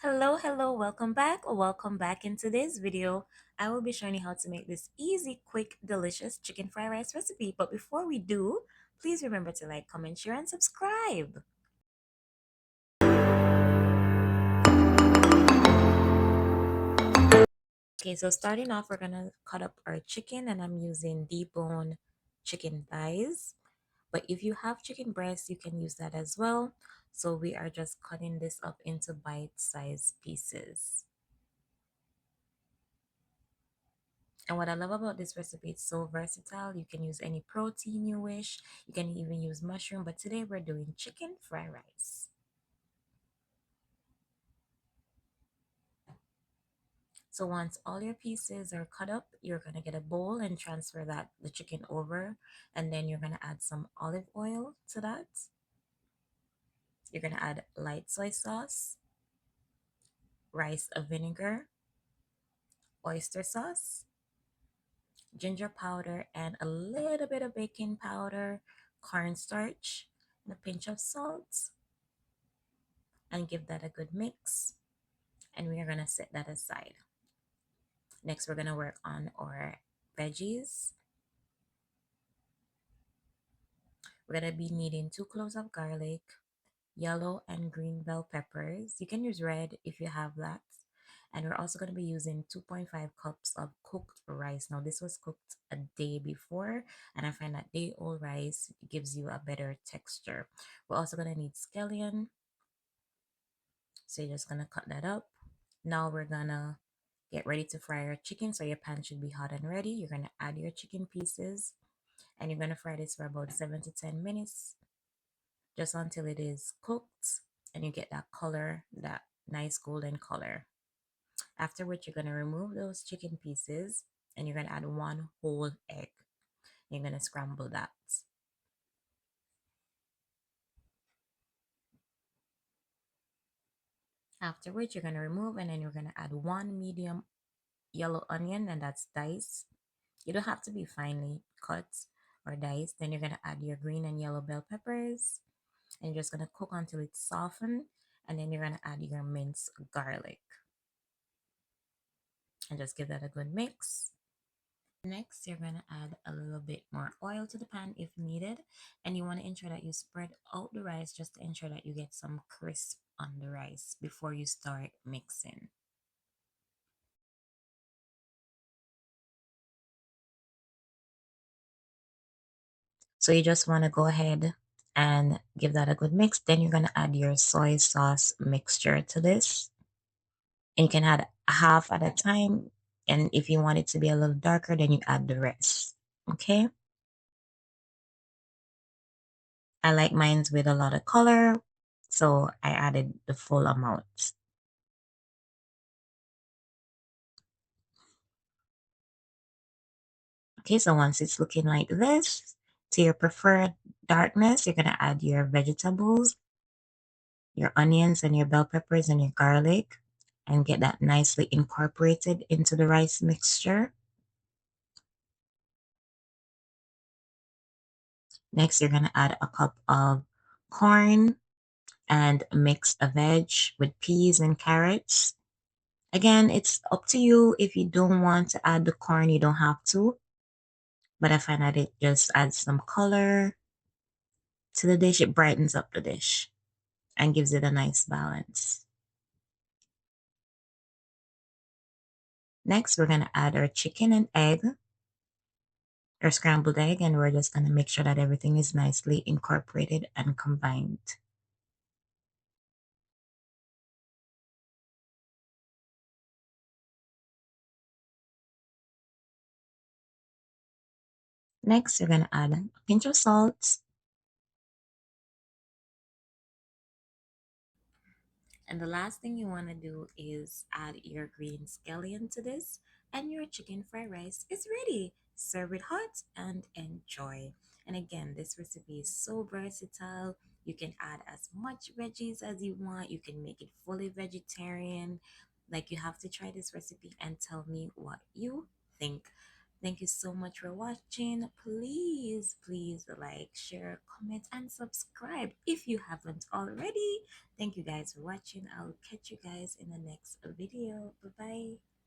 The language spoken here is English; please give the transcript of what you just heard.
Hello, welcome back or welcome back. In today's video, I will be showing you how to make this easy, quick, delicious chicken fried rice recipe. But before we do, please remember to like, comment, share, and subscribe. Okay, so starting off, we're gonna cut up our chicken, and I'm using debone chicken thighs. But if you have chicken breast, you can use that as well. So we are just cutting this up into bite-sized pieces. And what I love about this recipe, it's so versatile. You can use any protein you wish. You can even use mushroom, but today we're doing chicken fried rice. So once all your pieces are cut up, you're gonna get a bowl and transfer the chicken over, and then you're gonna add some olive oil to that. You're gonna add light soy sauce, rice vinegar, oyster sauce, ginger powder, and a little bit of baking powder, cornstarch, and a pinch of salt, and give that a good mix. And we are going to set that aside. Next, we're going to work on our veggies. We're going to be needing 2 cloves of garlic, yellow and green bell peppers. You can use red if you have that. And we're also going to be using 2.5 cups of cooked rice. Now, this was cooked a day before, and I find that day old rice gives you a better texture. We're also going to need scallion. So you're just going to cut that up. Now we're going to get ready to fry our chicken. So your pan should be hot and ready. You're going to add your chicken pieces, and you're going to fry this for about 7 to 10 minutes, just until it is cooked and you get that color, that nice golden color. After which, you're going to remove those chicken pieces, and you're going to add 1 whole egg. You're going to scramble that. After which, you're going to remove, and then you're going to add 1 medium yellow onion, and that's diced. You don't have to be finely cut or diced. Then you're going to add your green and yellow bell peppers, and you're just going to cook until it's softened. And then you're going to add your minced garlic and just give that a good mix. Next, you're going to add a little bit more oil to the pan if needed. And you want to ensure that you spread out the rice just to ensure that you get some crisp on the rice before you start mixing. So you just want to go ahead and give that a good mix. Then you're going to add your soy sauce mixture to this. And you can add half at a time. And if you want it to be a little darker, then you add the rest. Okay. I like mines with a lot of color, so I added the full amount. Okay, so once it's looking like this, to your preferred darkness, you're gonna add your vegetables, your onions and your bell peppers and your garlic, and get that nicely incorporated into the rice mixture. Next, you're gonna add a cup of corn and mix a veg with peas and carrots. Again, it's up to you. If you don't want to add the corn, you don't have to. But I find that it just adds some color to the dish. It brightens up the dish and gives it a nice balance. Next, we're going to add our chicken and egg, or scrambled egg, and we're just going to make sure that everything is nicely incorporated and combined. Next, you're going to add a pinch of salt. And the last thing you want to do is add your green scallion to this, and your chicken fried rice is ready. Serve it hot and enjoy. And again, this recipe is so versatile. You can add as much veggies as you want. You can make it fully vegetarian. Like, you have to try this recipe and tell me what you think. Thank you so much for watching. Please, please like, share, comment, and subscribe if you haven't already. Thank you guys for watching. I'll catch you guys in the next video. Bye bye.